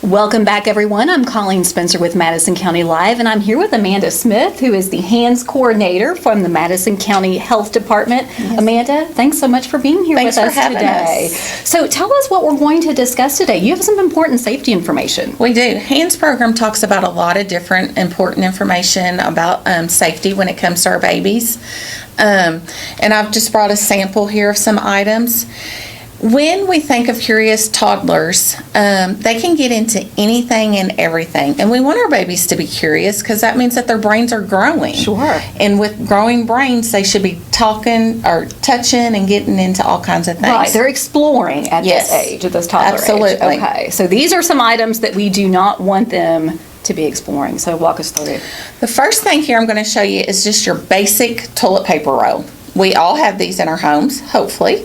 Welcome back, everyone. I'm Colleen Spencer with Madison County Live, and I'm here with Amanda Smith, who is the hands coordinator from the Madison County Health Department. Yes. Amanda, thanks so much for being here with us today. So tell us what we're going to discuss today. You have some important safety information. We do. HANDS program talks about a lot of different important information about safety when it comes to our babies. And I've just brought a sample here of some items. When we think of curious toddlers, they can get into anything and everything. And we want our babies to be curious because that means that their brains are growing. Sure. And with growing brains, they should be talking or touching and getting into all kinds of things. Right. They're exploring at this age, at this toddler age. Absolutely. Okay. So these are some items that we do not want them to be exploring. So walk us through it. The first thing here I'm going to show you is just your basic toilet paper roll. We all have these in our homes, hopefully.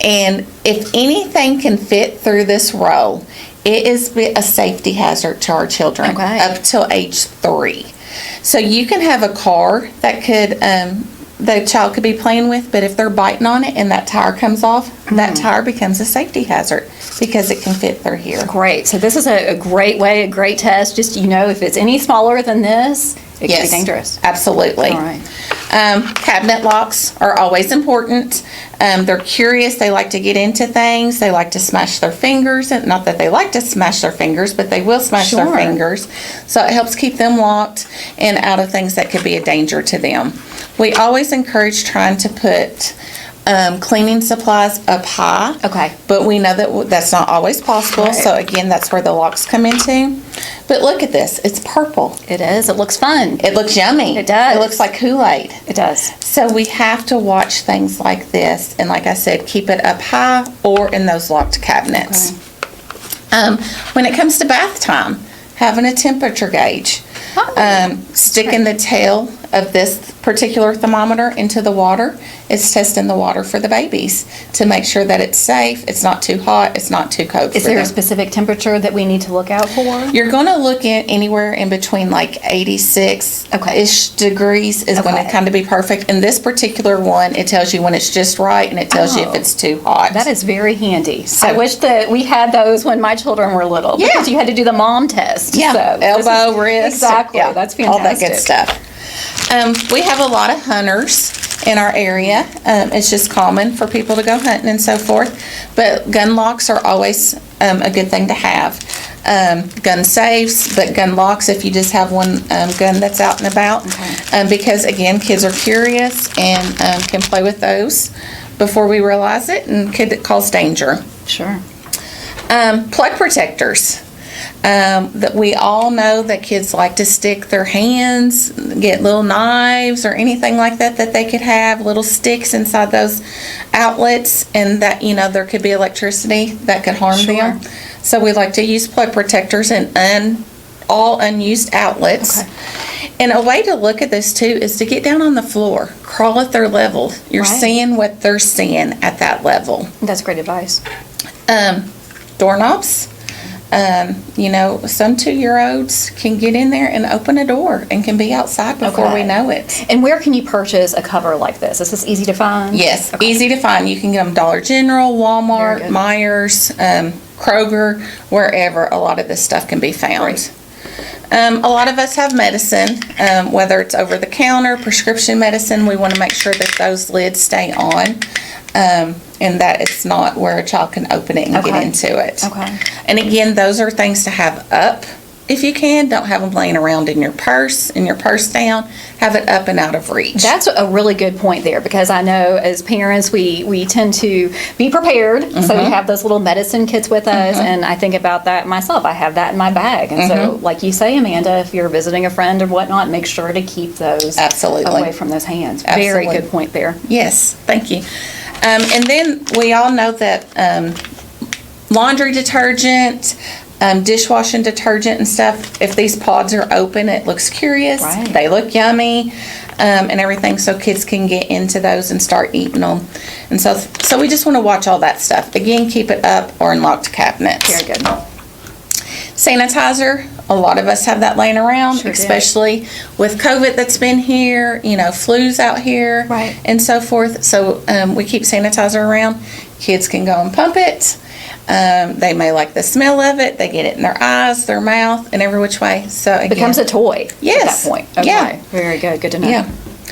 And if anything can fit through this roll, it is a safety hazard to our children up till age 3. So you can have a car that could the child could be playing with, but if they're biting on it and that tire comes off, that tire becomes a safety hazard because it can fit through here. Great. So this is a great way, a great test. Just, if it's any smaller than this, it can be dangerous. Absolutely. All right. Cabinet locks are always important. They're curious. They like to get into things. They like to smash their fingers. And not that they like to smash their fingers, but they will smash their fingers. So it helps keep them locked and out of things that could be a danger to them. We always encourage trying to put cleaning supplies up high. Okay. But we know that that's not always possible. Right. So again, that's where the locks come into. But look at this. It's purple. It is. It looks fun. It looks yummy. It does. It looks like Kool-Aid. It does. So we have to watch things like this. And like I said, keep it up high or in those locked cabinets. Okay. When it comes to bath time, having a temperature gauge. Sticking the tail of this particular thermometer into the water is testing the water for the babies to make sure that it's safe, it's not too hot, it's not too cold. Is there a specific temperature that we need to look out for? You're going to look at anywhere in between like 86-ish degrees is going to kind of be perfect. In this particular one, it tells you when it's just right and it tells you if it's too hot. That is very handy. So, I wish that we had those when my children were little because you had to do the mom test. Yeah, so elbow, wrist. Exactly. Yeah. That's fantastic. All that good stuff. We have a lot of hunters in our area. It's just common for people to go hunting and so forth. But gun locks are always a good thing to have. Gun safes, but gun locks if you just have one gun that's out and about. Because, again, kids are curious and can play with those before we realize it and could cause danger. Sure. Plug protectors. That we all know that kids like to stick their hands, get little knives or anything like that they could have, little sticks inside those outlets, and that, there could be electricity that could harm them. So we like to use plug protectors in all unused outlets. And a way to look at this too is to get down on the floor, crawl at their level. You're seeing what they're seeing at that level. That's great advice. Doorknobs. Some 2-year-olds can get in there and open a door and can be outside before we know it. And where can you purchase a cover like this? Is this easy to find? Yes, easy to find. You can get them Dollar General, Walmart, Myers, Kroger, wherever a lot of this stuff can be found. A lot of us have medicine, whether it's over the counter, prescription medicine. We want to make sure that those lids stay on. And that it's not where a child can open it and get into it. And again, those are things to have up if you can. Don't have them laying around in your purse down. Have it up and out of reach. That's a really good point there, because I know as parents we tend to be prepared. So we have those little medicine kits with us, and I think about that myself. I have that in my bag. And so, like you say, Amanda, if you're visiting a friend or whatnot, make sure to keep those away from those hands. Very good point there. Yes, thank you. And then we all know that laundry detergent, dishwashing detergent and stuff, if these pods are open, it looks curious. They look yummy and everything, so kids can get into those and start eating them. And so we just want to watch all that stuff. Again, keep it up or in locked cabinets. Very good. Sanitizer, a lot of us have that laying around, especially with COVID that's been here, flu's out here, and so forth. So we keep sanitizer around. Kids can go and pump it. They may like the smell of it. They get it in their eyes, their mouth, and every which way. So again, It becomes a toy Yes. at that point. Okay. Yeah. Very good. Good to know. yeah.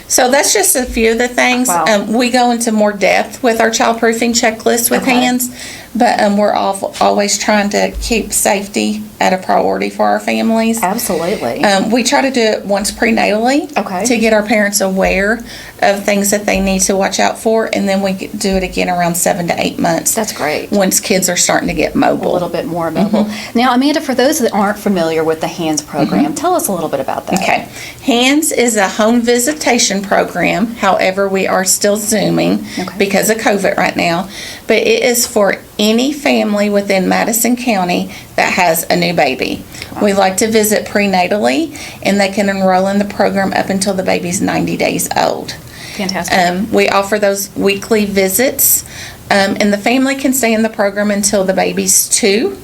So that's just a few of the things. Wow. We go into more depth with our childproofing checklist with Okay. hands, but we're always trying to keep safety at a priority for our families. Absolutely. We try to do it once prenatally Okay. to get our parents aware of things that they need to watch out for, and then we do it again around 7 to 8 months. That's great. Once kids are starting to get A mobile. little bit more mobile. Now, Amanda, for those that aren't familiar with the HANDS program, tell us a little bit about that. Okay. HANDS is a home visitation program. However, we are still Zooming Okay. because of COVID right now. But it is for any family within Madison County that has a new baby. We like to visit prenatally, and they can enroll in the program up until the baby's 90 days old. Fantastic. We offer those weekly visits, and the family can stay in the program until the baby's 2.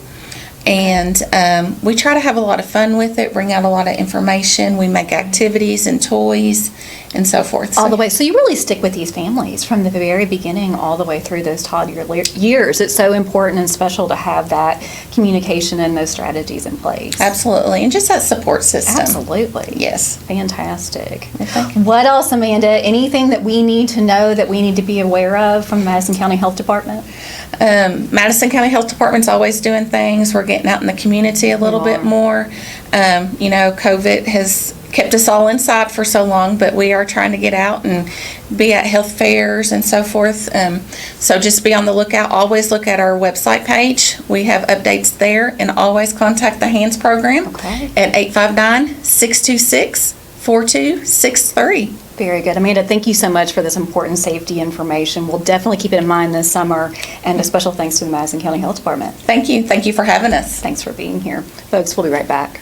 And we try to have a lot of fun with it, bring out a lot of information. We make activities and toys and so forth. All the way. So you really stick with these families from the very beginning all the way through those toddler years. It's so important and special to have that communication and those strategies in place. Absolutely. And just that support system. Absolutely. Yes. Fantastic. Thank you. What else, Amanda? Anything that we need to know that we need to be aware of from the Madison County Health Department? Madison County Health Department's always doing things. We're getting out in the community a little bit more. COVID has kept us all inside for so long, but we are trying to get out and be at health fairs and so forth. So just be on the lookout. Always look at our website page. We have updates there, and always contact the HANDS program Okay. at 859-626-4263. Very good. Amanda, thank you so much for this important safety information. We'll definitely keep it in mind this summer, and a special thanks to the Madison County Health Department. Thank you. Thank you for having us. Thanks for being here. Folks, we'll be right back.